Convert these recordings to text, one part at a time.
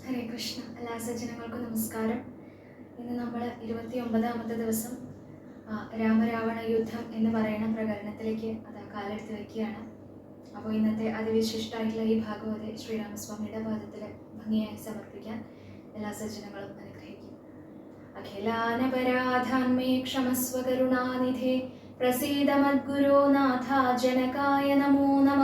ഹരേ കൃഷ്ണ. എല്ലാ സജ്ജനങ്ങൾക്കും നമസ്കാരം. ഇന്ന് നമ്മൾ 29ാമത്തെ ദിവസം രാമരാവണ യുദ്ധം എന്ന് പറയുന്ന പ്രകരണത്തിലേക്ക് കാലെടുത്ത് വയ്ക്കുകയാണ്. അപ്പോൾ ഇന്നത്തെ അതിവിശിഷ്ടമായിട്ടുള്ള ഈ ഭാഗവതെ ശ്രീരാമസ്വാമിയുടെ പാദത്തിൽ ഭംഗിയായി സമർപ്പിക്കാൻ എല്ലാ സജ്ജനങ്ങളും അനുഗ്രഹിക്കും. അഖിലാനപരാധാന്മേ ക്ഷമസ്വ കരുണാനിധേ പ്രസീദ മദ്ഗുരോ നാഥ ജനകായ നമോ നമ.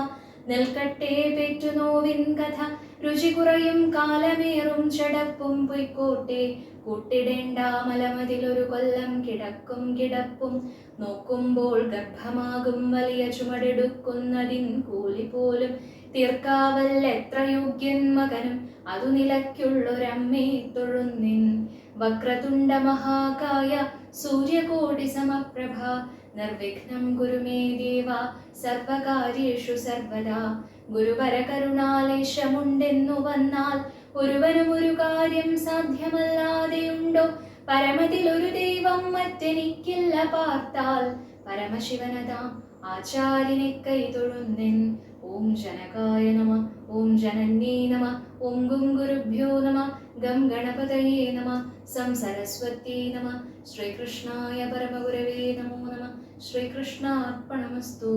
നിൽക്കട്ടെ പെറ്റു നോവിൻ കഥ രുചി കുറയും കാലമേറും ചടപ്പും പൊയ്ക്കോട്ടെ. കൂട്ടിടേണ്ട മലമതിലൊരു കൊല്ലം കിടക്കും കിടപ്പും നോക്കുമ്പോൾ ഗർഭമാകും വലിയ ചുമടെടുക്കുന്നതിൻ കൂലി പോലും തീർക്കാവൽ എത്ര യോഗ്യൻ മകനും അതു നിലയ്ക്കുള്ളൊരമ്മേ തൊഴുന്നിൻ. വക്രതുണ്ട മഹാകായ സൂര്യകോടി സമപ്രഭ നിർവിഘ്നം ഗുരുമേ ദേവ സർവകാര്യേഷു സർവദാ. ഗുരുവര കരുണാലേശമുണ്ടെന്നു വന്നാൽ ഒരുവനും ഒരു കാര്യം സാധ്യമല്ലാതെയുണ്ടോ. പരമതിലൊരു ദൈവം മറ്റെനിക്കില്ല പാർത്താൽ പരമശിവനതാം ആചാര്യനെ കൈതൊഴുന്നിൻ. ഓം ജനകായ നമ, ഓം ജനന്യേ നമ, ഓം ഗും ഗുരുഭ്യോ നമ, ഗം ഗണപതയേ നമ, സം സരസ്വത്യേ നമ, ശ്രീകൃഷ്ണായ പരമഗുരവേ നമോ നമ. ശ്രീകൃഷ്ണാർപ്പണമസ്തു.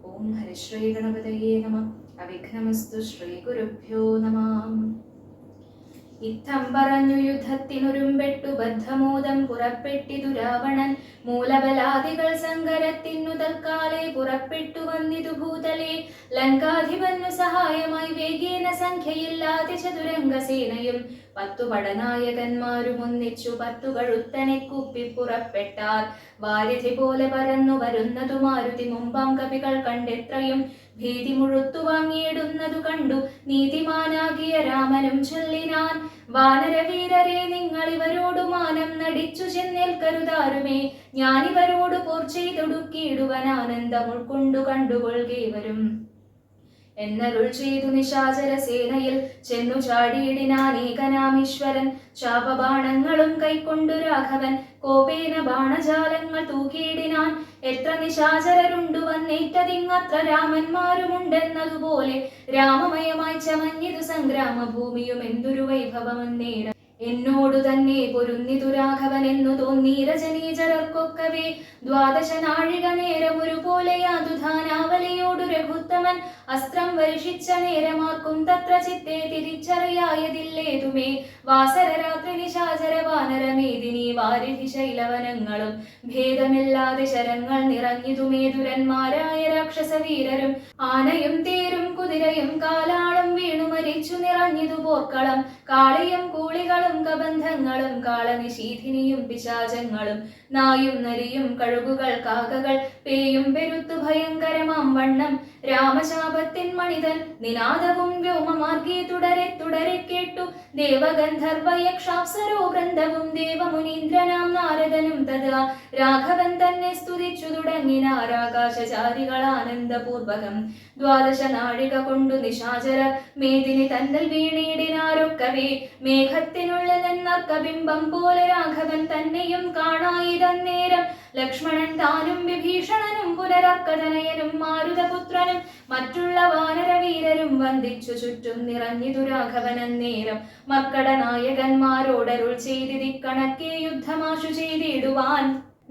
ഓം ഹരിശ്രീ ഗണപതയേ നമ. അവിഘ്നമസ്തു. ശ്രീ ഗുരുഭ്യോ നമ. ഇത്തം പറഞ്ഞു യുദ്ധത്തിനൊരുമ്പെട്ടു ബദ്ധമോദം പുറപ്പെട്ടിതു രാവണൻ. മൂലബലാദികൾ സങ്കരത്തിനു തൽക്കാലേ പുറപ്പെട്ടു വന്നിതു ഭൂതലേ. ലങ്കാധിപന്നു സഹായമായി വേഗേന സംഖ്യയില്ലാതെ ചതുരംഗസേനയും 10 പടനായകന്മാരും ഒന്നിച്ചു 10 കഴുത്തനെ കുപ്പി പുറപ്പെട്ടാർ. വാരിധി പോലെ പരന്നു വരുന്നതു മാരുതി മുമ്പാം കവികൾ കണ്ടെത്രയും ഭീതി മുഴുത്തു വാങ്ങിയിടുന്നതു കണ്ടു നീതിമാനാകിയ രാമനും ചൊല്ലിനാൻ. വാനരവീരരെ നിങ്ങളിവരോടു മാനം നടിച്ചു ചെന്നേൽക്കരുതാരുമേ. ഞാനിവരോട് പോർ ചെയ്തൊടുക്കിയിടുവൻ ആനന്ദം ഉൾക്കൊണ്ടു കണ്ടുകൊള്ളുകേവരും എന്നരുൾ ചെയ്തു നിശാചര സേനയിൽ ചെന്നു ചാടിയിടിനാനേകനാമീശ്വരൻ. ശാപബാണങ്ങളും കൈക്കൊണ്ടു രാഘവൻ കോപേന ബാണജാലങ്ങൾ തൂക്കിയിടിനാൻ. എത്ര നിശാചരരുണ്ടു വന്നേറ്റതിങ്ങത്ര രാമന്മാരുമുണ്ടെന്നതുപോലെ രാമമയമായി ചമഞ്ഞിതു സംഗ്രാമ ഭൂമിയും എന്തൊരു വൈഭവമെന്നേരം. എന്നോടു തന്നെ പൊരുന്നിതു രാഘവൻ എന്നു തോന്നീരജനീചരർക്കൊക്കവേ. 12 നാഴിക നേരം ഒരുപോലെ യാതുധാനാവലിയോടു രഘുത്തമൻ അസ്ത്രം വർഷിച്ച നേരമാർക്കും തത്ര ചിത്തെ തിരിച്ചറിയായതില്ലേതുമേ. വാസര രാത്രി നിശാചര വാനരമേദിനി വാരിധി ശൈലവനങ്ങളും ഭേദമില്ലാതെ ശരങ്ങൾ നിറഞ്ഞിതുമേതുരന്മാരായ രാക്ഷസവീരരും ആനയും തേരും കുതിരയും കാലാളും വീണു മരിച്ചു നിറഞ്ഞിതു പോർക്കളം. കാളിയും കൂളികളും കബന്ധങ്ങളും കാളനിശീധിനിയും പിശാചങ്ങളും നായും നരിയും കഴുകുകൾ കാക്കകൾ പേയും പെരുത്തു ഭയങ്കരമാം വണ്ണം. രാമശാപത്തിൻ മണിതൻ നിനാദവും വ്യോമമാർഗേ തുടരെ തുടരെ കേട്ടു. ദേവഗന്ധർവയക്ഷാപ്സരോ വൃന്ദവും ദേവമുനീന്ദ്രനാം നാരദനും തഥാ രാഘവൻ തന്നെ സ്തുതിച്ചു തുടങ്ങിനാർ ആകാശചാരികൾ ആനന്ദപൂർവകം. 12 നാഴിക കൊണ്ടു നിശാചരർ മേദിനി തന്നൽ വീണിടിനാരൊക്കവേ. മേഘത്തിനുള്ളിൽ നിന്നർക്കബിംബം പോലെ രാഘവൻ തന്നെയും കാണായിതന്നേരം. ലക്ഷ്മണൻ താനും വിഭീഷണനും പുനരർക്കതനയനും മാരുതപുത്രനും മറ്റുള്ള വാനരവീരരും വന്ദിച്ചു ചുറ്റും നിറഞ്ഞിതു രാഘവനന്നേരം. മർക്കട നായകന്മാരോടരുൾ ചെയ്തിരിക്കണക്കെ യുദ്ധമാശു ചെയ്തിടുവാൻ.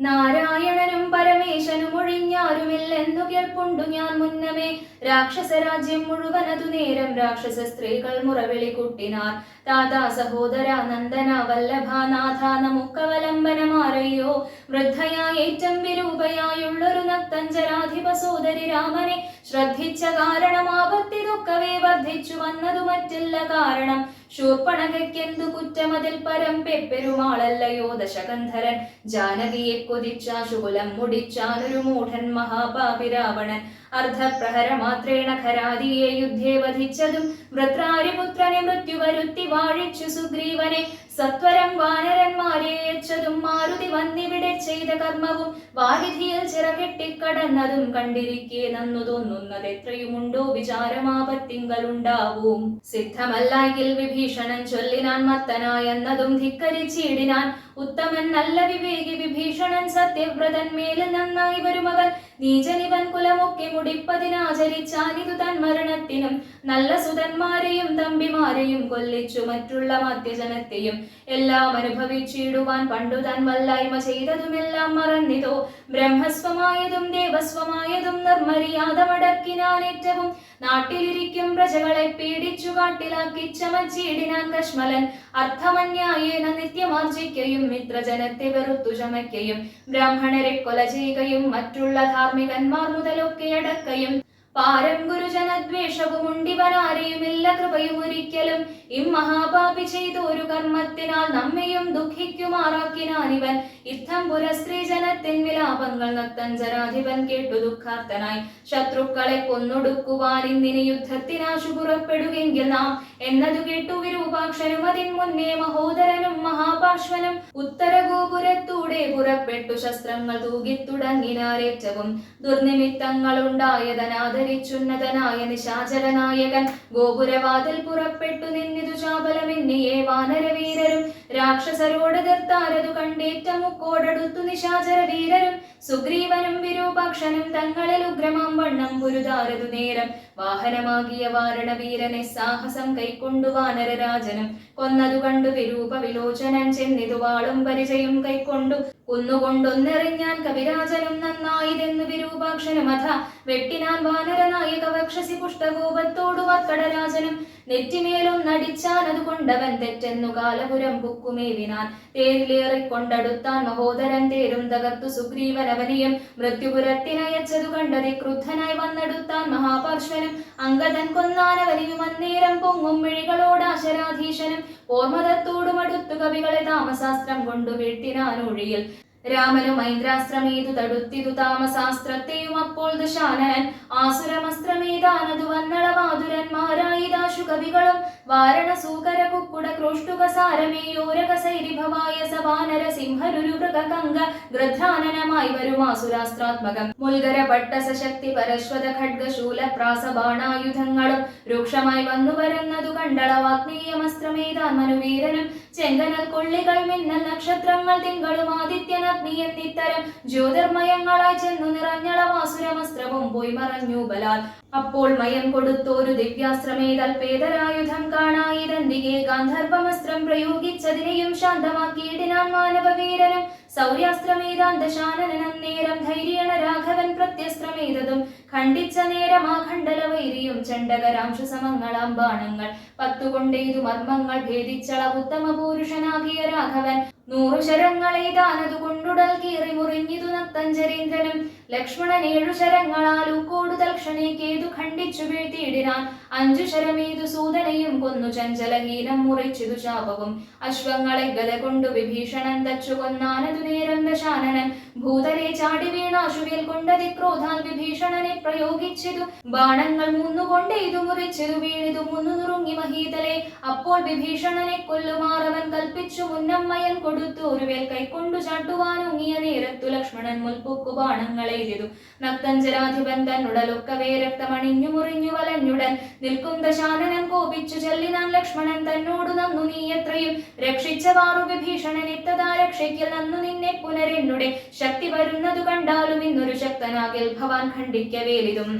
നാരായണനും പരമേശനും ഒഴിഞ്ഞാരുമില്ലെന്നു കേൾപ്പുണ്ടു ഞാൻ മുന്നമേ. രാക്ഷസരാജ്യം മുഴുവനതു നേരം രാക്ഷസ സ്ത്രീകൾ മുറവിളി കുട്ടിനാർ. താതാ സഹോദര നന്ദന വല്ലഭാനാഥ നമുക്കവലംബനമാരയ്യോ. വൃദ്ധയായ ഏറ്റം വിരൂപയായുള്ളൊരു നക്തഞ്ചരാധിപ സോദരി രാമനെ ശ്രദ്ധിച്ച കാരണം ആപത്തിതൊക്കവേ വർദ്ധിച്ചു വന്നതു മറ്റില്ല കാരണം. ശൂർപ്പണകയ്ക്കെന്തു കുറ്റമതിൽ പരം പെരുമാളല്ലയോ ദശകന്ധരൻ. ജാനകിയെ കൊതിച്ചാശുകുലം മുടിച്ചാനൊരു മൂഢൻ മഹാപാപി രാവണൻ. അർദ്ധപ്രഹര മാത്രേണ ഖരാദിയെ യുദ്ധേ വധിച്ചതും വൃത്രാരിപുത്രനെ മൃത്യു വരുത്തി വാഴിച്ചു സുഗ്രീവനെ. സത്വരം വാനരന്മാരെ അയച്ചതും മാരുതി വന്നിവിടെ ചെയ്ത കർമ്മവും വാരിധിയിൽ ചിറകെട്ടിക്കടന്നതും കണ്ടിരിക്കെ നന്നു തോന്നുന്നത് എത്രയുമുണ്ടോ വിചാരമാപത്തിങ്കലുണ്ടാവും. സിദ്ധമല്ലായിൽ വിഭീഷണൻ ചൊല്ലിനാൻ മത്തനായെന്നതും ധിക്കരിച്ചിടിനാൻ. ഉത്തമൻ നല്ല വിവേകി വിഭീഷണൻ സത്യവ്രതൻ മേലിൽ നന്നായി വരുമവൻ നീചനിവൻ കുലമൊക്കെ മുടിപ്പതിനാചരിച്ചാനിതു തൻ മരണത്തിനും നല്ല സുതന്മാരെയും തമ്പിമാരെയും കൊല്ലിച്ചു മറ്റുള്ള മധ്യജനത്തെയും എല്ലാം അനുഭവിച്ചിടുവാൻ പണ്ടു താൻ വല്ലായ്മ ചെയ്തതുമെല്ലാം മറന്നിതോ ബ്രഹ്മസ്വമായതും ദേവസ്വമായതും നിർമര്യാദമടക്കിനാൻ ഏറ്റവും നാട്ടിലിരിക്കും പ്രജകളെ പീഡിച്ചു കാട്ടിലാക്കി ചമച്ചിടിനാൻ കശ്മലൻ അർത്ഥമന്യായേന നിത്യമാർജിക്കയും മിത്രജനത്തെ വെറുത്തു ചമയ്ക്കയും ബ്രാഹ്മണരെ കൊല ചെയ്യുകയും മറ്റുള്ള ധാർമ്മികന്മാർ മുതലൊക്കെ അടക്കയും പാരം ഗുരുജനദ്വേഷവും ഉണ്ടിവനാരെയുമില്ല കൃപയും ഒരിക്കലും ഇമ്മഹാപാപി ചെയ്തൊരു കർമ്മത്തിനാൽ നമ്മയും ദുഃഖിക്കുമാറാക്കിനാനിവൻ യുദ്ധം പുരസ്ത്രീ ജനത്തിൻ വിലാപങ്ങൾ നക്തഞ്ചരാധിപൻ കേട്ടു ദുഃഖാർത്തനായി ശത്രുക്കളെ കൊന്നൊടുക്കുവാൻ ഇന്നിനി യുദ്ധത്തിനാശു പുറപ്പെടുകെങ്കിൽ നാം എന്നതു കേട്ടു വിരൂപാക്ഷനും അതിൻ മുന്നേ മഹോദരനും മഹാപാർശ്വനും ഉത്തരഗോപുരത്തൂടെ പുറപ്പെട്ടു ശസ്ത്രങ്ങൾ തൂകിത്തുടങ്ങിനാരേറ്റവും ദുർനിമിത്തങ്ങളുണ്ടായതനാദരിച്ചുന്നതനായ നിശാചരനായകൻ ഗോപുരവാതിൽ പുറപ്പെട്ടു നിന്നിതു ചാപലമെന്നിയേ വാനരവീരരും രാക്ഷസരോട് തീർത്താരതു കണ്ടേറ്റം മുക്കോടടുത്തു നിശാചര വീരരും സുഗ്രീവനും വിരൂപാക്ഷനും തങ്ങളിൽ ഉഗ്രമാം വണ്ണം പുരുതാരതു നേരം വാഹനമാകിയ വാരണവീരനെ സാഹസം കൈക്കൊണ്ടു വാനരരാജനും കൊന്നതു കണ്ടു വിരൂപ വിലോചനൻ ചെന്നിതു വാളും പരിചയം കൈക്കൊണ്ടു കുന്നുകൊണ്ടൊന്നെറിഞ്ഞാൻ കവിരാജനും നന്നായിതെന്നു വിരൂപാക്ഷനും അഥ വെട്ടിനാൻ വാനരനായക വക്ഷസി പുഷ്ടകോപത്തോടു വർക്കടരാജനും നെറ്റിമേലൊന്നടിച്ചാൻ അതുകൊണ്ടവൻ തെറ്റെന്നു കാലപുരം പുക്കുമേവിനാൻ തേരിലേറിക്കൊണ്ടടുത്താൻ മഹോദരൻ തേരും തകർത്തു സുഗ്രീവൻ അവനെയും മൃത്യുപുരത്തിനയച്ചതു കണ്ടതി ക്രുദ്ധനായി വന്നെടുത്താൻ മഹാപാർശ്വനും അംഗതൻ കൊന്നാനവനെയും അന്നേരം പൊങ്ങും മിഴികളോടാശരാധീശനും ഓർമ്മതത്തോടും അടുത്തു കവികളെ താമസാസ്ത്രം കൊണ്ടു വീഴ്ത്തിനാനൊഴിയിൽ രാമനും ഐന്ദ്രാസ്ത്രമേതു തടുത്തിതു താമസാസ്ത്രത്തെയും അപ്പോൾ ദശാനനൻ ആസുരമസ്ത്രമേതാനതു വന്നളവാതുരന്മാരായിദാശു കവികളും വാരണസൂകര കുക്കുട ക്രോഷ്ടുക സാരമേയോരകസൈരിഭവായ സവാനര സിംഹരുരു മൃഗകങ്ക ഗൃധ്രാനനമായി വരുമാസുരാസ്ത്രാത്മകം മുൽഗര പട്ട സശക്തി പരശ്വത ഖഡ്ഗശൂല പ്രാസബാണായുധങ്ങളും രൂക്ഷമായി വന്നു വരുന്നതു കണ്ടളവാഗ്നേയമസ്ത്രമേതാൻ മനുവീരനും ചെങ്കനൽ കൊള്ളികൾ മിന്നൽ നക്ഷത്രങ്ങൾ തിങ്കളും ആദിത്യന എന്നിത്തരം ജ്യോതിർമയങ്ങളായി ചെന്നു നിറഞ്ഞളവാസുരമസ്ത്രവും പോയി മറഞ്ഞു ബലാൽ അപ്പോൾ മയം കൊടുത്തോരു ദിവ്യാസ്ത്രമേതൽപേതരായുധം കാണായിരന്തികെ ഗാന്ധർവമസ്ത്രം പ്രയോഗിച്ചതിനെയും ശാന്തമാക്കിയിടിനാൻ മാനവവീരനും സൗര്യാസ്ത്രമേതാൻ ദശാനനന്നേരം ധൈര്യേണ രാഘവൻ പ്രത്യസ്ത്രമേതതും ഖണ്ഡിച്ച നേരം ആ ഖണ്ഡലവൈരിയും ചണ്ഡകരാംശു സമങ്ങളാം ബാണങ്ങൾ പത്തുകൊണ്ടെയ്തു മർമ്മങ്ങൾ ഭേദിച്ചളവുത്തമ പുരുഷനാകിയ രാഘവൻ 100 ശരങ്ങളെയ്താനതു കൊണ്ടുടൽ കീറി മുറിഞ്ഞിതു നക്തഞ്ചരീന്ദ്രനും ലക്ഷ്മണൻ 7 ശരങ്ങളാലു കൊടുതൽക്ഷണേ കേതു ഖണ്ഡിച്ചു വീഴ്ത്തിയിടിനാൻ 5 ശരമേതു സൂതനെയും കൊന്നു ചഞ്ചലഹീനം മുറിച്ചിതു ശാപവും അശ്വങ്ങളെ ഗത കൊണ്ടു വിഭീഷണൻ തച്ചു കൊന്നാനതു നേരം ദശാനനൻ ഭൂതലെ ചാടി വീണാശുവിൽ കൊണ്ടതി ക്രോധാൽ വിഭീഷണനെ പ്രയോഗിച്ചിതു ബാണങ്ങൾ 3 കൊണ്ടെയ്തു മുറിച്ചിതു വീണിതു 3 നുറുങ്ങി മഹീതലെ അപ്പോൾ വിഭീഷണനെ കൊല്ലുമാറവൻ കൽപ്പിച്ചു മുന്നമ്മയൻ കൊടുത്തു ഒരു വേൽ കൈക്കൊണ്ടു ചാട്ടുവാനൊങ്ങിയ നേരത്തു ലക്ഷ്മണൻ മുൽപ്പുക്കു ബാണങ്ങളെയ്തു നക്തഞ്ചരാധിപൻ തന്നുടലൊക്കവേ രക്തമണിഞ്ഞു മുറിഞ്ഞു വലഞ്ഞുടൻ നിൽക്കും ദശാനനൻ കോപിച്ചു ചെല്ലിനാൻ ലക്ഷ്മണൻ തന്നോടു നന്നു നീ എത്രയും രക്ഷിച്ചവാറു വിഭീഷണൻ ഇത്തതാ രക്ഷയ്ക്കൽ നന്നു നിന്നെ പുനരെന്നുടെ ശക്തി വരുന്നതു കണ്ടാലും ഇന്നൊരു ശക്തനാകിൽ ഭവാൻ ഖണ്ഡിക്കവേലിതും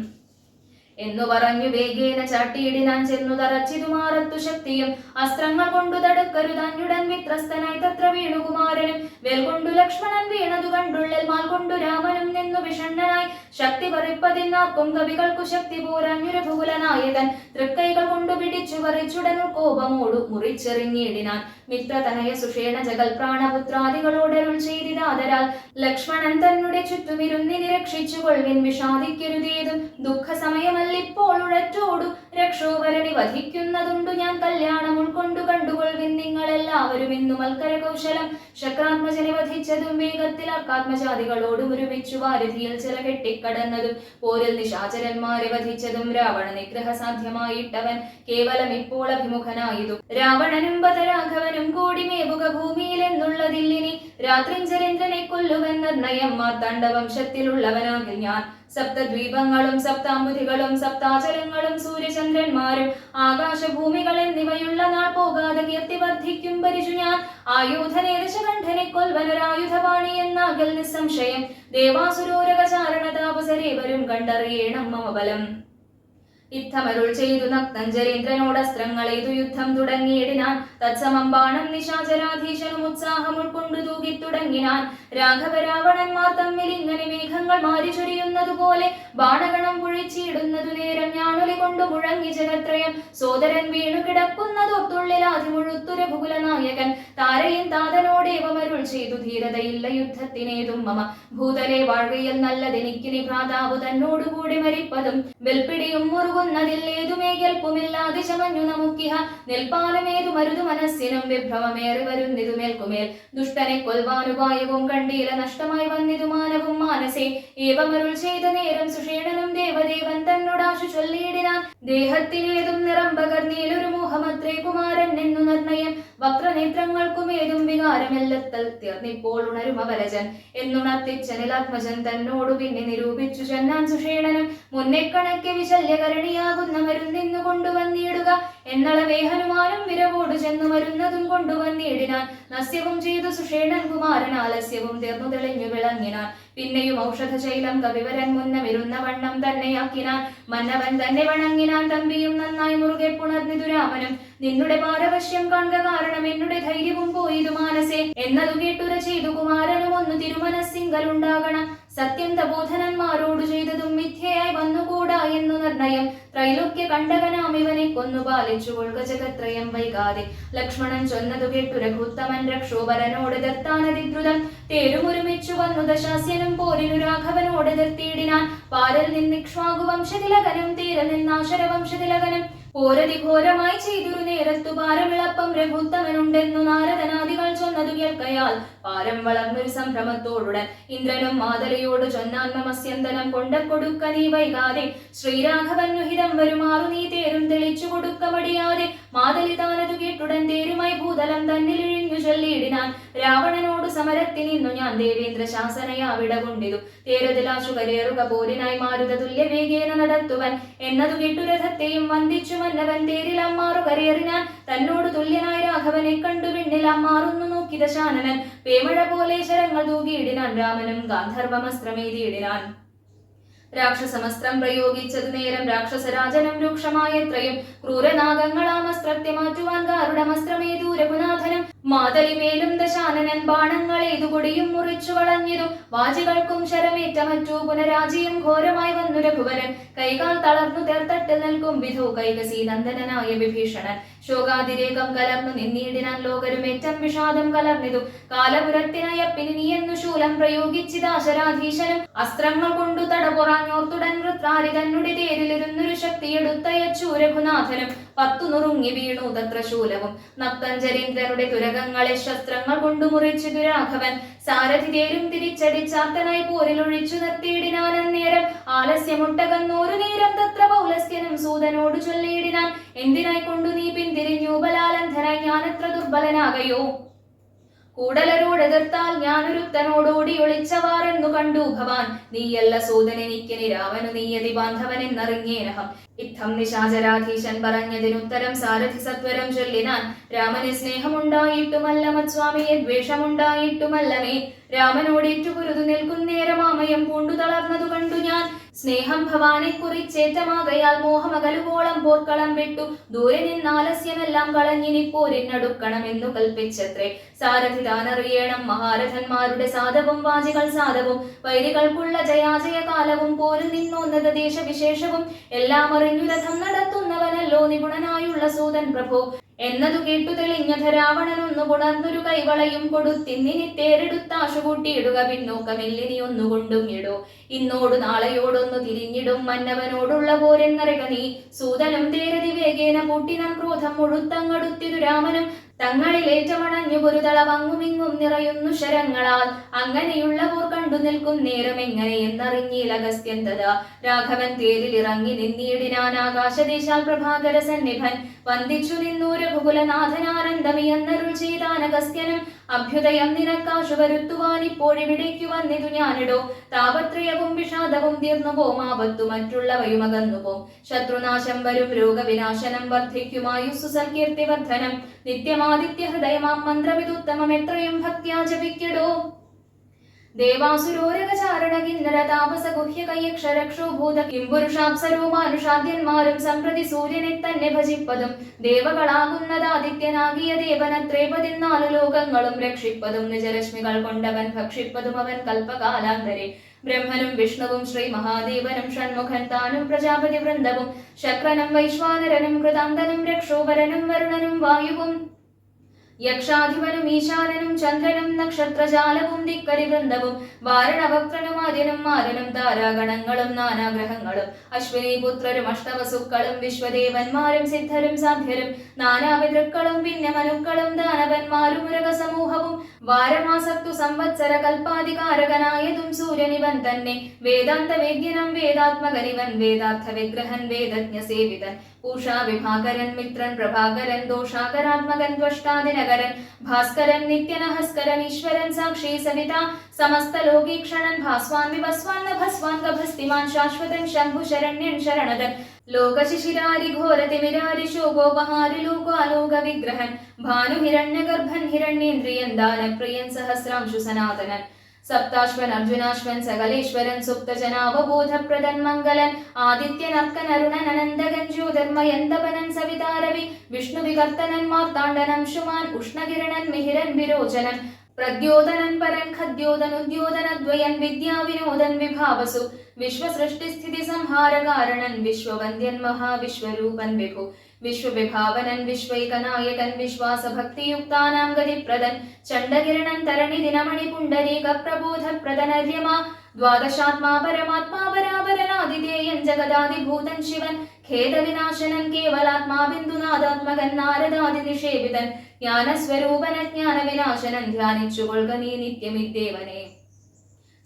എന്നു പറഞ്ഞു വേഗേന ചാട്ടിയിടിനാൻ ചെന്നു തറച്ചിതു മാറത്തു ശക്തിയും അസ്ത്രങ്ങൾ കൊണ്ടു തടുക്കരുതഞ്ഞുടൻ വിത്രസ്തനായി തത്ര വീണുകുമാരനും വേൽ കൊണ്ടു ലക്ഷ്മണൻ വീണതു കണ്ടുള്ളിൽ മാൽ കൊണ്ടു രാമനും നിന്നു വിഷണ്ണനായി ശക്തി പറിപ്പതിനാർക്കും കവികൾക്കു ശക്തി പോരാഞ്ഞുരു ഭുകുലനായകൻ തൃക്കൈകൾ കൊണ്ടു പിടിച്ചു പറിച്ചുടനു കോപമോടു മുറിച്ചെറിഞ്ഞിടിനാൻ മിത്രതനയ സുഷേണ ജഗൽ പ്രാണപുത്രാദികളോടരുൾ ചെയ്തിതാതരാൽ ലക്ഷ്മണൻ തന്നെ ചുറ്റുമിരുന്നിനി രക്ഷിച്ചു കൊള്ളിൻ വിഷാദിക്കരുതേതും ദുഃഖ സമയമല്ലിപ്പോൾ ഉഴറ്റോടു രക്ഷോവരനെ വധിക്കുന്നതുണ്ടു ഞാൻ കല്യാണം ഉൾക്കൊണ്ടു കണ്ടുകൊള്ളിൻ നിങ്ങളെല്ലാവരും ഇന്നു മൽക്കര കൗശലം ശക്രാത്മജനെ വധിച്ചതും വേഗത്തിൽ അക്കാത്മജാതികളോടും ഒരുമിച്ചു വാരുതിയിൽ ചില കെട്ടി കടന്നതും പോരിൽ നിശാചരന്മാരെ വധിച്ചതും രാവണ നിഗ്രഹ സാധ്യമായിട്ടവൻ കേവലം ഇപ്പോൾ അഭിമുഖനായതും രാവണനും ബദരാഘവനും കൂടി മേവുക ഭൂമിയിൽ എന്നുള്ളതില്ലിനി രാത്രിഞ്ചരേന്ദ്രനെ കൊല്ലുവൻ നിർണയം മാർത്താണ്ഡവംശത്തിലുള്ളവനാകിൽ ഞാൻ സപ്തദ്വീപങ്ങളും സപ്താംബുധികളും സപ്താചലങ്ങളും സൂര്യചന്ദ്രന്മാരും ആകാശഭൂമികൾ എന്നിവയുള്ള നാൾ പോകാതെ കീർത്തി വർദ്ധിക്കും പരിചു ഞാൻ ആയുധനേദശകണ്ഠനെ കൊൽവനൊരായുധപാണി എന്നാകൽ നിസ്സംശയം ദേവാസുരോരകചാരണ താപസരേവരും കണ്ടറിയണം മമ ബലം യുദ്ധമരുൾ ചെയ്തു നക്തഞ്ചരേന്ദ്രനോട് അസ്ത്രങ്ങളേതു യുദ്ധം തുടങ്ങിയിടിനാൻ തത്സമം ബാണം നിശാചരാധീശനും ഉത്സാഹം ഉൾക്കൊണ്ടു തൂകി തുടങ്ങിനാൻ രാഘവരാവണന്മാർ തമ്മിൽ ഇങ്ങനെ മേഘങ്ങൾ മാരിചൊരിയുന്നതുപോലെ ബാണഗണം പൊഴിച്ചിടുന്നതു നേരം ഞാണൊലി കൊണ്ടു മുഴങ്ങി ജഗത്രയം സോദരൻ വീണു കിടക്കുന്നതൊത്തുള്ളിലാതി മുഴുത്തു രഘുകുല നായകൻ താരയും താതനോടേവമരുൾ ചെയ്തു ധീരതയില്ല യുദ്ധത്തിനേതും മമ ഭൂതലെ വാഴ്കയിൽ നല്ലതെനിക്കിനി ഭ്രാതാവു തന്നോടുകൂടി മരിപ്പതും വെൽപ്പിടിയും മുറുകുന്നതില്ലേതുമേ കേൾപ്പുമില്ലാതെ ചമഞ്ഞു നമുക്കിഹ നിൽപ്പാലുമേതു മരുതു മനസ്സിനും വിഭ്രമമേറി വരുന്നിതു മേൽക്കുമേൽ ദുഷ്ടനെ കൊൽവാനുപായവും കണ്ടീല നഷ്ടമായി വന്നിതു മാനവും മാനസേ ഏവമരുൾ ചെയ്ത നേരം സുഷേണനും ദേവദേവൻ തന്നോടാശു ചൊല്ലിയിടിനാൻ ദേഹത്തിനേതും നിറം പകർന്നീലൊരു മോഹമത്രേ കുമാരൻ എന്നു നിർണയം വക്രനേത്രങ്ങൾക്കുമേതും വികാരമെല്ലത്തൽ തീർന്നിപ്പോൾ ഉണരും അവരജൻ എന്നുണർത്തിച്ചനിലാത്മജൻ തന്നോടു പിന്നെ നിരൂപിച്ചു ചെന്നാൻ സുഷേണനും മുന്നേ കണക്കെ വിശല്യകരണിയാകുന്ന മരുന്നിന്നു കൊണ്ടുവന്നിടുക എന്നളവേ ഹനുമാനും വിരവോടു ചെന്നു മരുന്നതും കൊണ്ടുവന്നിടിനാൻ നസ്യവും ചെയ്തു സുഷേണൻ കുമാരൻ ആലസ്യവും തീർന്നു തെളിഞ്ഞു വിളങ്ങിനാൻ പിന്നെയും ഔഷധശൈലം കവിവരൻ മുന്നമിരുന്ന വണ്ണം തന്നെയാക്കിനാൻ മന്നവൻ തന്നെ വണങ്ങിനാൻ തമ്പിയും നന്നായി മുറുകെ പുണർന്നിതു രാമനും നിന്നുടെ പാരവശ്യം കാണുക കാരണം എന്നുടെ ധൈര്യവും പോയിതു മാനസേ എന്നതു കേട്ടുര ചെയ്തു കുമാരനും ഒന്ന് തിരുമനസ്സിങ്കലുണ്ടാകണം സത്യം തബോധനന്മാരോടു ചെയ്തതും മിഥ്യയായി വന്നുകൂടാ എന്നു നിർണയം ത്രൈലോക്യ കണ്ടകനാം ഇവനെ കൊന്നു പാലിച്ചു കൊള്ളുക ജഗത്രയം വൈകാതെ ലക്ഷ്മണൻ ചൊന്നതു കേട്ടു രഘുത്തമൻ രക്ഷോപരനോട് എതിർത്താനതിദ്രുതം തേരുമൊരുമിച്ചു വന്നു ദശാസ്യനും പോരിനു രാഘവനോട് എതിർത്തിയിടിനാൻ പാരൽ നിന്നിക്ഷ്വാകു വംശതിലകനും തീര നിന്നാശരവംശതിലകനും പോരതി ഘോരമായി ചെയ്തൊരു നേരത്തു പാരമിളപ്പം രഘുത്തമനുണ്ടെന്നു നാരദനാദികൾ ചൊന്നതു കേൾക്കയാൽ പാരം വളർന്നൊരു സംഭ്രമത്തോടുടൻ ഇന്ദ്രനും മാതലയോട് ചൊന്നാത്മമസ്യന്തനം കൊണ്ട കൊടുക്ക നീ വൈകാതെ ശ്രീരാഘവനു ഹിതം വരുമാറു നീ തേരും തെളിച്ചു കൊടുക്ക മടിയാതെ മാതലി താനതു കേട്ടുടൻ തേരുമായി ഭൂതലം തന്നിലിഴിഞ്ഞു ചൊല്ലിയിടിനാൻ രാവണനോട് സമരത്തിനിന്നു ഞാൻ ദേവേന്ദ്ര ശാസനയാ വിടകൊണ്ടിതു തേരതിലാശു കരേറുക പോരിനായി മാരുത തുല്യ വേഗേന നടത്തുവൻ എന്നതു കേട്ടു രഥത്തെയും വന്ദിച്ചു മന്നവൻ തേരിൽ അമ്മാറു കരേറിനാൻ തന്നോട് തുല്യനായ രാഘവനെ കണ്ടു വിണ്ണിൽ അമ്മാറുന്നു നോക്കി ദശാനനൻ പേമഴ പോലെ ശരങ്ങൾ തൂകിയിടിനാൻ രാമനും ഗാന്ധർവമസ്ത്രമേതിയിടിനാൻ രാക്ഷസമസ്ത്രം പ്രയോഗിച്ചതു നേരം രാക്ഷസരാജനം രൂക്ഷമായത്രയും ക്രൂരനാഗങ്ങളാമസ്ത്രത്തെ മാറ്റുവാൻ ഗാരുഡമസ്ത്രമേതു രഘുനാഥനും മാതലിമേലും ദശാനനൻ ബാണങ്ങളേതു കൊടിയും മുറിച്ചു വളഞ്ഞിതും വാചികൾക്കും ശരമേറ്റമറ്റു പുനരാജിയും ഘോരമായി വന്നു രഘുവരൻ കൈകാൽ തളർന്നു തേർത്തട്ടിൽ നിൽക്കും വിധു കൈകസീനന്ദനായ വിഭീഷണൻ ശോകാതിരേകം കലർന്നു നിന്നീടിനാൻ ലോകരുമേറ്റം വിഷാദം കലർന്നിതു കാലപുരത്തിനയപ്പിനി നീയെന്നു ശൂലം പ്രയോഗിച്ചിതാശരാധീശനും അസ്ത്രങ്ങൾ കൊണ്ടു തടപുറാഞ്ഞോർത്തുടൻ വൃത്രാരി തന്നുടെ തേരിലിരുന്നൊരു ശക്തിയെടുത്തയച്ചു രഘുനാഥനും പത്തു നുറുങ്ങി വീണു തത്ര ശൂലവും നക്തഞ്ചരീന്ദ്രനുടെ തുരകങ്ങളെ ശസ്ത്രങ്ങൾ കൊണ്ടു മുറിച്ചിതു രാഘവൻ സാരഥി തേരും തിരിച്ചടിച്ചാർത്തനായി പോരിലൊഴിച്ചു നിർത്തിയിടിനാനന്നേരം ആലസ്യമുട്ടകന്നോരു നേരം തത്ര പൗലസ്ത്യനും സൂതനോട് ചൊല്ലിയിടിനാൻ എന്തിനായി കൊണ്ടു നീ പിന്തിരിഞ്ഞു ബലാലന്ധനായി ഞാനത്ര ദുർബലനാകയോ കൂടലരോട് എതിർത്താൽ ഞാനൊരുത്തനോടോടി ഒളിച്ചവാറെന്നു കണ്ടു ഭവാൻ നീയല്ല സൂതനെനിക്കിനി രാവനു നീയതി ബാന്ധവനെന്നറിഞ്ഞേനഹം ഇത്തം നിശാചരാധീശൻ പറഞ്ഞതിനുത്തരം സാരഥി സത്വരം ചൊല്ലിനാൻ രാമന് സ്നേഹമുണ്ടായിട്ടുമല്ല മത്സ്വാമിയെ ദ്വേഷമുണ്ടായിട്ടുമല്ലമേ രാമനോടേറ്റു പുരുതു നിൽക്കുന്നേരമാമയം പൂണ്ടു തളർന്നതു കണ്ടു ഞാൻ സ്നേഹം ഭവാനെ കുറിച്ചേറ്റമാകയാൽ മോഹമകലുവോളം പോർക്കളം വിട്ടു ദൂരെ നിന്നാലസ്യമെല്ലാം കളഞ്ഞിനി പോരിനടുക്കണമെന്നു കൽപ്പിച്ചത്രേ സാരഥി താനറിയണം മഹാരഥന്മാരുടെ സാധവും വാചികൾ സാധവും വൈരികൾക്കുള്ള ജയാജയ കാലവും പോരിൽ നിന്നോന്നത ദേശവിശേഷവും എല്ലാം അറിഞ്ഞു രഥം നടത്തുന്നവനല്ലോ നിപുണനായുള്ള സൂതൻ പ്രഭോ എന്നതു കേട്ടു തെളിഞ്ഞ രാവണനൊന്നു പുണർന്നൊരു കൈവളയും കൊടുത്തിന്നിനി തേരെടുത്താശു കൂട്ടിയിടുക പിന്നോക്കമില്ലിനി ഒന്നുകൊണ്ടും ഇടോ ഇന്നോടു നാളെയോടൊന്നു തിരിഞ്ഞിടും മന്നവനോടുള്ള പോരെന്നറിക നീ സൂതനും തേരതി വേഗേന പൂട്ടിനാൻ ക്രോധം മുഴുത്തങ്ങടുത്തിരു രാമനും തങ്ങളിലേറ്റമണഞ്ഞു പൊരുതളവങ്ങുമിങ്ങും നിറയുന്നു ശരങ്ങളാൽ അങ്ങനെയുള്ള പോർ കണ്ടു നിൽക്കും നേരം എങ്ങനെ എന്നറിഞ്ഞില്ല അഗസ്ത്യൻ തഥാ രാഘവൻ തേരിൽ ഇറങ്ങി നിന്നീടിനാൻ ആകാശദേശാൽ പ്രഭാകര സന്നിഭൻ വന്ദിച്ചു നിന്നു രഘുകുലനാഥനാനന്ദമിയെന്നരുൾ ചെയ്താൻ അഗസ്ത്യനും അഭ്യുദയം നിനക്കാശു വരുത്തുവാൻ ഇപ്പോഴിവിടേക്കു വന്നിതു ഞാനിടോ താപത്രയവും വിഷാദവും തീർന്നു പോമാപത്തു മറ്റുള്ളവയും അകന്നുപോം ശത്രുനാശം വരും രോഗവിനാശനം വർദ്ധിക്കുമായുസ്സു സൽകീർത്തിവർദ്ധനം നിത്യമാദിത്യ ഹൃദയമാം മന്ത്രവിതുത്തമം എത്രയും ഭക്ത്യാ ജപിക്കടോ ദേവാസുരോരകചാരണ കിന്നര താപസ ഗുഹ്യ കയ്യക്ഷരക്ഷോഭൂത കിംപുരുഷാപ്സരോ മാനുഷാദ്യന്മാരും സംപ്രതി സൂര്യനെ തന്നെ ഭജിപ്പതും ദേവകളാകുന്നതാദിത്യനാകിയ ദേവനത്രേ 14 ലോകങ്ങളും രക്ഷിപ്പതും നിജരശ്മികൾ കൊണ്ടവൻ ഭക്ഷിപ്പതും അവൻ കൽപ്പകാലാന്തരെ ബ്രഹ്മനും വിഷ്ണുവും ശ്രീ മഹാദേവനും ഷൺമുഖൻ താനും പ്രജാപതി വൃന്ദവും ശക്രനും വൈശ്വാനരനും കൃതാന്തനും രക്ഷോവരനും വരുണനും വായുവും യക്ഷാധിപനും ഈശാനനും ചന്ദ്രനും നക്ഷത്രജാലവും ദിക്കരി വൃന്ദവും വാരണഭക്തനും ആര്യനും മാരനും താരാഗണങ്ങളും നാനാഗ്രഹങ്ങളും അശ്വിനി പുത്രരും അഷ്ടവസുക്കളും വിശ്വദേവന്മാരും സിദ്ധരും സാധ്യരും നാനാപിതൃക്കളും പിന്നമനുക്കളും ദാനവന്മാരും മൃഗസമൂഹവും വാരമാസക്തു സംവത്സര കൽപ്പാധികാരകനായതും സൂര്യനിവൻ തന്നെ വേദാന്ത വേദ്യനം വേദാത്മകനിവൻ വേദാർത്ഥ വിഗ്രഹൻ വേദജ്ഞ സേവിതൻ പൂഷാ വിഭാകരൻ മിത്രൻ പ്രഭാകരൻ ദോഷാകരാത്മകൻ ദ്വഷ്ടാദിനകരൻ ഭാസ്കരൻ നിത്യനഹസ്കരൻ ഈശ്വരൻ സാക്ഷി സവിത സമസ്ത ലോകീക്ഷണൻ ഭാസ്വാൻ വിഭസ്വാൻ നഭസ്വാൻ ഗഭസ്തിമാൻ ശാശ്വതൻ ശംഭു ശരണ്യൻ ശരണതൻ ലോകശിശിരാരി ഘോരതിമിരാരി ശോകോപഹാരി ലോകാലോക വിഗ്രഹൻ ഭാനുഹിരണ്യഗർഭൻ ഹിരണ്യേന്ദ്രിയൻ ദാനപ്രിയൻ സഹസ്രാംശു സനാതനൻ സപ്താശ്വൻ അർജുനാശ്വൻ സകലേശ്വരൻ സുപ്തജനാവബോധപ്രദൻ മംഗലൻ ആദിത്യൻ അർക്കൻ അരുണൻ അനന്തകൻ ജ്യോതിർമയൻ തപനൻ സവിതാരവി വിഷ്ണു വികർത്തനൻ മാർത്താണ്ഡനം ശുമാൻ ഉഷ്ണകിരണൻ മിഹിരൻ വിരോചനൻ പ്രദ്യോതനൻ പരൻ ഖദ്യോതനുദ്യോതനദ്വയൻ വിദ്യാവിനോദൻ വിഭാവസു വിശ്വസൃഷ്ടിസ്ഥിതി സംഹാരകാരണൻ വിശ്വവന്ദ്യൻ മഹാവിശ്വരൂപൻ വിഭു വിശ്വവിഭാവനൻ വിശ്വൈകനായകൻ വിശ്വാസഭക്തിയുക്താനാം ഗതിപ്രദൻ ചണ്ഡകിരണൻ തരണി ദിനമണി പുണ്ടരീക പ്രബോധപ്രദനര്യമ ദ്വാദശാത്മാ പരമാത്മാ പരാപരനാദിതേയൻ ജഗദാദിഭൂതൻ ശിവൻ ഖേദവിനാശനൻ കേവലാത്മാ ബിന്ദുനാഥാത്മകൻ നാരദാദി നിഷേവിതൻ ജ്ഞാനസ്വരൂപന ജ്ഞാനവിനാശനൻ ധ്യാനിച്ചുകൊള്ളുക നീ നിത്യമിദ്ദേവനെ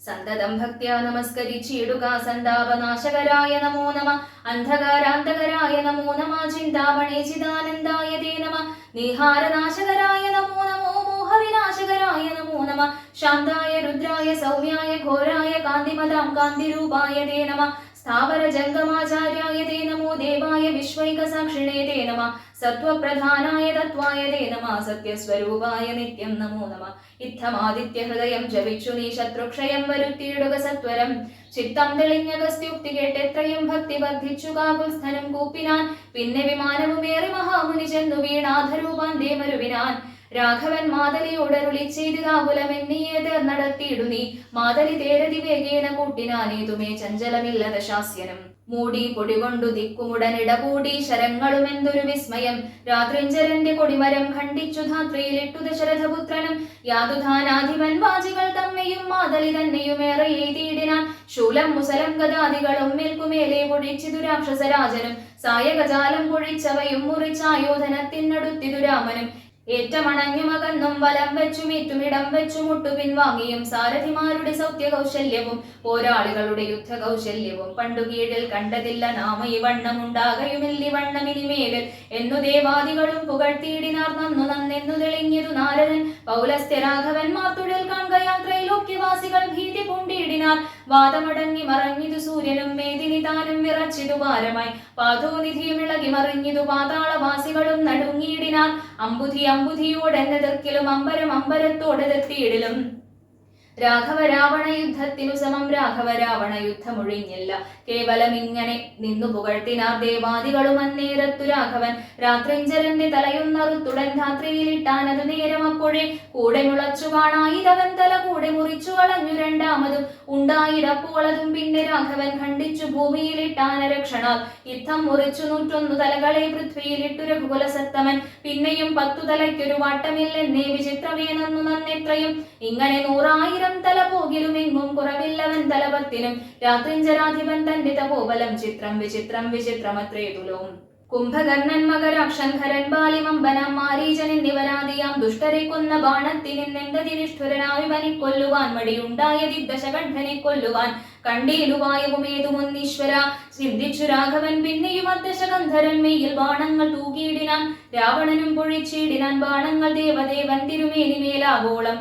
സന്തതം ഭക്ത്യാ നമസ്കരിച്ചിടുക സന്താപനാശകരായ നമോ നമ അന്ധകാരാന്തകരായ നമോ നമ ചിന്താമണി ചിദാനന്ദായ തേ നമ നീഹാരനാശകരായ നമോ നമോ മോഹവിനാശകരായ നമോ നമ ശാന്തായ രുദ്രായ സൗമ്യായ ഘോരായ കാന്തിമതാം കാന്തിരൂപായ തേ നമ സ്ഥാവര ജംഗമാചാര്യായ തേ നമോ ദേവായ വിശ്വൈക സാക്ഷിണേ തേ നമ സത്വപ്രധാനായ തത്വായ തേ നമ സത്യസ്വരൂപായ നിത്യം നമോ നമ ഇത്തമാദിത്യ ഹൃദയം ജപിച്ചു നീ ശത്രുക്ഷയം വരുത്തിയിടുക സത്വരം ചിത്തം തെളിഞ്ഞഗസ്ത്യുക്തി കേട്ടെത്രയും ഭക്തി വർദ്ധിച്ചു കാകുൽസ്ഥനും കൂപ്പിനാൻ പിന്നെ വിമാനവുമേറി മഹാമുനി ചെന്നു വീണാധരൂപാൻ ദേവരുവിനാൻ രാഘവൻ മാതലിയോടരുളി ചെയ്ത് കാകുലമെന്നിയേത് നടത്തിയിടു നീ മാതലി തേരതി വേഗേന കൂട്ടിനാനേതുമേ ചഞ്ചലമില്ലത ശാസ്യനും മൂടി പൊടികൊണ്ടു ദിക്കുമുടനിട കൂടി ശരങ്ങളുമെന്തൊരു വിസ്മയം രാത്രിഞ്ചരന്റെ കൊടിമരം ഖണ്ഡിച്ചു ധാത്രിയിലിട്ടു ദശരഥപുത്രനും യാതുധാനാധിപൻ വാജികൾ തമ്മെയും മാതലി തന്നെയുമേറെ എയ്തിയിടിനാൻ ശൂലം മുസലം ഗദാദികളും മേൽക്കുമേലെ പൊഴിച്ചിതു രാക്ഷസരാജനും സായകജാലം പൊഴിച്ചവയും മുറിച്ചായോധനത്തിനടുത്തിതു രാമനും ഏറ്റമണഞ്ഞുമകന്നും വലം വെച്ചുമേറ്റുമിടം വെച്ചു മുട്ടുപിൻവാങ്ങിയും സാരഥിമാരുടെ സൗത്യകൗശല്യവും പോരാളികളുടെ യുദ്ധകൗശല്യവും പണ്ടു കീഴിൽ കണ്ടതില്ല നാമ ഈ വണ്ണമുണ്ടാകയുമില്ലി വണ്ണമിനിമേലിൽ എന്നു ദേവാദികളും പുകഴ്ത്തിയിടിനാർ നന്നു നന്നെന്നു തെളിഞ്ഞതു നാരദൻ പൗലസ്ത്യരാഘവന്മാർ തുഴൽ കാൺകയാൽ ത്രൈലോക്യവാസികൾ ഭീതി പൂണ്ടിയിടിനാർ വാദമടങ്ങി മറഞ്ഞിതു സൂര്യനും മേദിനി താനും വിറച്ചിതു ഭാരമായി പാതോനിധിയും ഇളകി മറിഞ്ഞിതു പാതാളവാസികളും നടുങ്ങിയിടിനാർ അമ്പുധിയോടെന്നെതിർക്കിലും അമ്പരം അമ്പരത്തോടെതിർത്തിയിടിലും രാഘവ രാവണ യുദ്ധത്തിനു സമം രാഘവ രാവണ യുദ്ധമൊഴിഞ്ഞില്ല കേവലം ഇങ്ങനെ നിന്നു പുകഴ്ത്തിനാർ ദേവാദികളും അന്നേരത്തു രാഘവൻ രാത്രിഞ്ചരന്റെ തലയൊന്നറുത്തുടൻ ധാത്രിയിലിട്ടാനതു നേരം അപ്പോഴേ കൂടെ മുളച്ചു കാണായിരവൻ തല കൂടെ മുറിച്ചു കളഞ്ഞു രണ്ടാമതും ഉണ്ടായിരപ്പോളതും പിന്നെ രാഘവൻ ഖണ്ഡിച്ചു ഭൂമിയിലിട്ടാന രക്ഷണാൽ യുദ്ധം മുറിച്ചു 101 തലകളെ പൃഥ്വിയിലിട്ടു രഘുകുലസത്തമൻ പിന്നെയും 10 തലയ്ക്കൊരു വാട്ടമില്ലെന്നേ വിചിത്രമേ നന്നു നന്നെത്രയും ഇങ്ങനെ 100,000 തല പോകിലും എങ്ങും കുറവില്ലവൻ തലപത്തിനും രാത്രിഞ്ചരാധിപൻ തന്റെ തപോബലം ചിത്രം വിചിത്രം വിചിത്രമത്രേ തുലോം കുംഭകർണൻ മകരാക്ഷൻ ഖരൻ ബാലിമമ്പനം മാരീചൻ എന്നിവരാദിയാം ദുഷ്ടരെ കൊന്ന ബാണത്തിനെന്തതി നിഷ്ഠുരനാവിവനെ കൊല്ലുവാൻ മടിയുണ്ടായതി ദശകണ്ഠനെ കൊല്ലുവാൻ കണ്ടീലുവായവുമേതുമൊന്നീശ്വര ചിന്തിച്ചു രാഘവൻ പിന്നെയും അദശകന്ധരൻ മെയ്യിൽ ബാണങ്ങൾ തൂക്കിയിടിനാൻ രാവണനും പൊഴിച്ചിടിനാൻ ബാണങ്ങൾ ദേവദേവൻ തിരുമേനിമേലാവോളം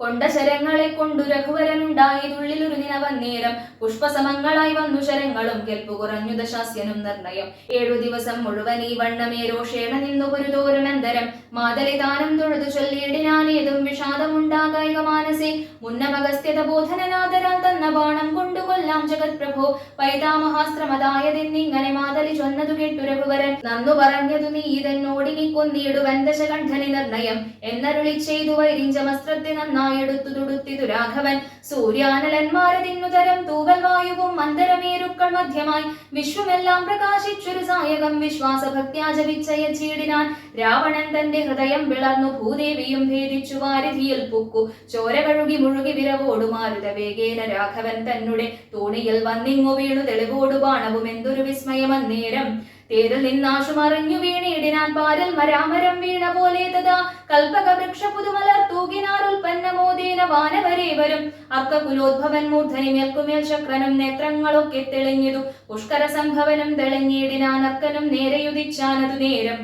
കൊണ്ട ശരങ്ങളെ കൊണ്ടു രഘുവരനുണ്ടായതുള്ളിലൊരു നിനവന്നേരം പുഷ്പസമങ്ങളായി വന്നു ശരങ്ങളും കെൽപ്പു കുറഞ്ഞു ദശാസ്യനും നിർണയം 7 ദിവസം മുഴുവൻ ഈ വണ്ണമേ രോഷേണ നിന്നു പൊരുതോരണന്തരം മാതലിദാനം തൊഴുതു ചൊല്ലിയിടിനാനേതും വിഷാദമുണ്ടാകായിക മാനസേ മുന്നമഗസ്ത്യത ബോധനനാദരാൽ തന്ന ബാണം കൊണ്ടു കൊല്ലാം ജഗത് പ്രഭോ പൈതാമഹാസ്ത്രമതായതെന്നിങ്ങനെ മാതലി ചൊന്നതു കേട്ടു രഘുവരൻ നന്നു പറഞ്ഞതു നീ ഇതെന്നോടിനി കൊന്നിടുവൻ ദശകണ്ഠനി നിർണയം എന്നരുളി ചെയ്തു വൈരിഞ്ചമസ്ത്രത്തെ നന്നായി എടുത്തു തുടുത്തിതു രാഘവൻ സൂര്യാനലന്മാരെ തിന്നുതരം തൂവൽ വായുവും മന്ദരമേരുക്കൾ മധ്യമായി വിശ്വമെല്ലാം പ്രകാശിച്ചൊരു സായകം വിശ്വാസഭക്ത്യാ ജപിച്ചയച്ചീടിനാൻ രാവണൻ തന്റെ ഹൃദയം വിളർന്നു ഭൂദേവിയും ഭേദിച്ചു വാരിധിയിൽ പുക്കു ചോര കഴുകി മുഴുകി വിരവോടു മാരുത വേഗേന രാഘവൻ തന്നെ തോണിയിൽ വന്നിങ്ങു വീണു തെളിവോടു ബാണവും എന്തൊരു വിസ്മയമന്നേരം തേരിൽ നിന്നാശു മറിഞ്ഞു വീണിടിനാൻ പാരിൽ മരാമരം വീണ പോലെ തഥാ കൽപ്പക വൃക്ഷ പുതുമലർ തൂകിനാറുൽപ്പന്നമോദേന വാനവരേവരും അർക്കകുലോദ്ഭവൻ മൂർധനി മേൽക്കുമേൽ ശക്രനും നേത്രങ്ങളൊക്കെ തെളിഞ്ഞതു പുഷ്കര സംഭവനം തെളിഞ്ഞിടിനാൻ അർക്കനും നേരെയുദിച്ചാനതു നേരം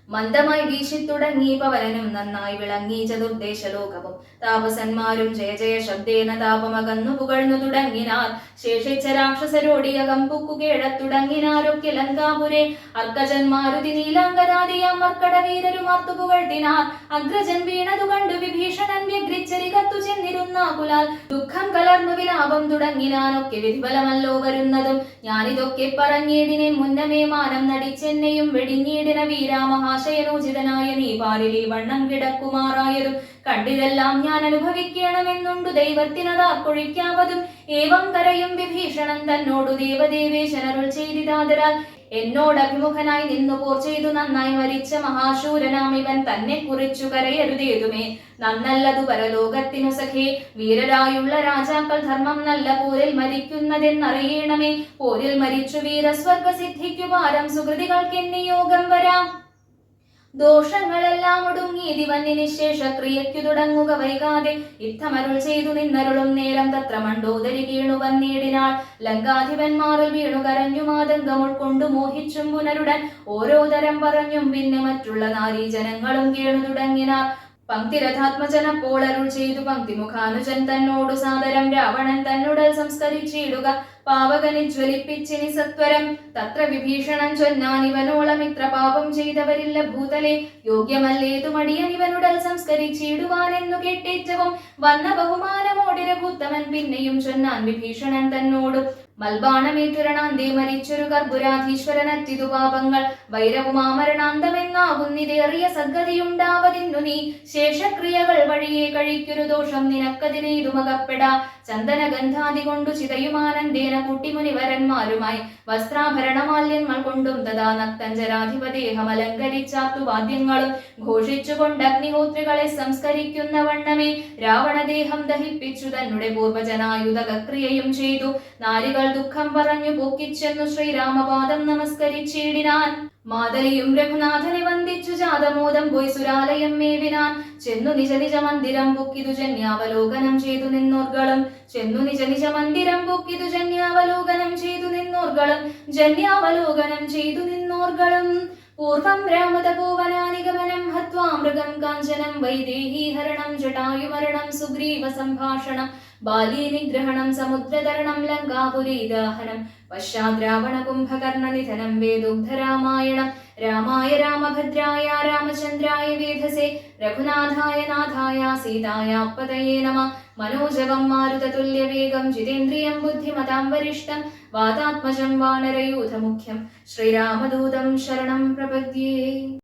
മന്ദമായി വീശിത്തുടങ്ങി പവനനും നന്നായി വിളങ്ങി ചതുർദേശലോകവും താപസന്മാരും ജയ ജയ ശബ്ദേന താപമകന്നു പുകഴ്ന്നു തുടങ്ങിനാർ ശേഷിച്ച രാക്ഷസരോടിയകം പുക്കു കേഴത്തുടങ്ങിനാരൊക്കെ ലങ്കാപുരെ അർക്കജന്മാരുതി നീലാംഗദാദിയാം മർക്കടവീരരും ആർത്തു പുകഴ്ത്തിനാർ അഗ്രജൻ വീണതു കണ്ടു വിഭീഷണൻ വ്യഗ്രിച്ചരികത്തു ചെന്നിരുന്നാകുലാൽ ദുഃഖം കലർന്നു വിലാപം തുടങ്ങിനാനൊക്കെ വിധിഫലമല്ലോ വരുന്നതും ഞാനിതൊക്കെ പറഞ്ഞിടിനെ മുന്നമേ മാനം നടിച്ചെന്നെയും വെടിഞ്ഞിടിന വീരാമഹാ ശയനോചിതനായ നീ പാലിലി വണ്ണം കിടക്കുമാറായതും കണ്ടിതെല്ലാം ഞാൻ അനുഭവിക്കണമെന്നുണ്ടു ദൈവത്തിനതാർക്കൊഴിക്കാവതും ഏവം കരയും വിഭീഷണൻ തന്നോടു ദേവദേവേശനരുൾ ചെയ്തിതാതരാൽ എന്നോടഭിമുഖനായി നിന്നു പോർ ചെയ്തു നന്നായി മരിച്ച മഹാശൂരനാം ഇവൻ തന്നെ കുറിച്ചു കരയരുതേതുമേ നന്നല്ലതു പരലോകത്തിനു സഖേ വീരരായുള്ള രാജാക്കൾ ധർമ്മം നല്ല പോരിൽ മരിക്കുന്നതെന്നറിയണമേ പോരിൽ മരിച്ചു വീരസ്വർഗ സിദ്ധിക്കു പാരം സുഹൃതികൾക്കെന്നെ യോഗം വരാം ദോഷങ്ങളെല്ലാം ഒടുങ്ങി ദിവന്നി നിശേഷ ക്രിയയ്ക്കു തുടങ്ങുക വൈകാതെ യുദ്ധമരുൾ ചെയ്തു നിന്നരുളും നേരം തത്ര മണ്ടോദരി വീണു വന്നിടിനാൾ ലങ്കാധിപന്മാരിൽ വീണു കരഞ്ഞു മാതങ്കം ഉൾക്കൊണ്ടു മോഹിച്ചും പുനരുടൻ ഓരോ തരം പറഞ്ഞും പിന്നെ മറ്റുള്ള നാരീജനങ്ങളും കേണു തുടങ്ങിനാർ പങ്ക്തിരഥാത്മജനപ്പോൾ അരുൾ ചെയ്തു പങ്ക്തിമുഖാനുജൻ തന്നോടു സാദരം രാവണൻ തന്നുടൽ സംസ്കരിച്ചിടുക പാവകനെ ജ്വലിപ്പിച്ചിനി സത്വരം തത്ര വിഭീഷണൻ ചൊന്നാൻ ഇവനോളം ഇത്ര പാപം ചെയ്തവരില്ല ഭൂതലെ യോഗ്യമല്ലേതു മടിയൻ ഇവനുടൽ സംസ്കരിച്ചിടുവാനെന്നു കേട്ടേറ്റവും വന്ന ബഹുമാനമോടി രഘുത്തമൻ പിന്നെയും ചൊന്നാൻ വിഭീഷണൻ തന്നോടു മൽബാണമേറ്റുരണാന്തേ മരിച്ചൊരു കർപ്പുരാധീശ്വരനറ്റിതു പാപങ്ങൾ വൈരവുമാമരണാന്തമെന്നാകുന്നിതേറിയ സദ്ഗതിയുണ്ടാവതിന്നു നീ ശേഷക്രിയകൾ വഴിയെ കഴിക്കൊരു ദോഷം നിനക്കതിനേതുമകപ്പെടാ ചന്ദനഗന്ധാദി കൊണ്ടു ചിതയുമാനന്ദേന കുട്ടിമുനിവരന്മാരുമായി വസ്ത്രാഭരണമാല്യങ്ങൾ കൊണ്ടും തഥാ നക്തഞ്ചരാധിപദേഹമലങ്കരിച്ചാത്തു വാദ്യങ്ങളും ഘോഷിച്ചുകൊണ്ട് അഗ്നിഹോത്രികളെ സംസ്കരിക്കുന്ന വണ്ണമേ രാവണദേഹം ദഹിപ്പിച്ചു തന്നെ പൂർവജനായുധക്രിയയും ചെയ്തു നാരികൾ ദുഃഖം പറഞ്ഞു പൊക്കിച്ചെന്നു ശ്രീരാമപാദം നമസ്കരിച്ചിടിനാൻ മാതലിയും രഘുനാഥനെ വന്ദിച്ചു ജാതമോദം പോയി സുരാലയം മേവിനാൻ ചെന്നു നിജ നിജ മന്ദിരം പൊക്കിതു ജന്യാവലോകനം ചെയ്തു നിന്നോർകളും ചെന്നു നിജ നിജ മന്ദിരം പൊക്കിതു ജന്യാവലോകനം ചെയ്തു നിന്നോർകളും പൂർവം രാമതപോവനാനിഗമനം ഹത്വാ മൃഗം കാഞ്ചനം വൈദേഹീഹരണം ജടായുമരണം സുഗ്രീവ സംഭാഷണം ബാലീ നിഗ്രഹണം സമുദ്രതരണം ലങ്കാപുരീദാഹനം പശ്ചാത് രാവണ കുംഭകർണ നിധനം വേദുഗ്ധരാമായണം രാമായ രാമഭദ്രായ രാമചന്ദ്രായ വേധസേ രഘുനാഥായ നാഥായ സീതായ പതയേ നമഃ മനോജവം മാരുതതുല്യവേഗം ജിതേന്ദ്രിയം ബുദ്ധിമതാം വരിഷ്ഠം വാതാത്മജം വാനരയൂഥമുഖ്യം ശ്രീരാമദൂതം ശരണം പ്രപദ്യേ.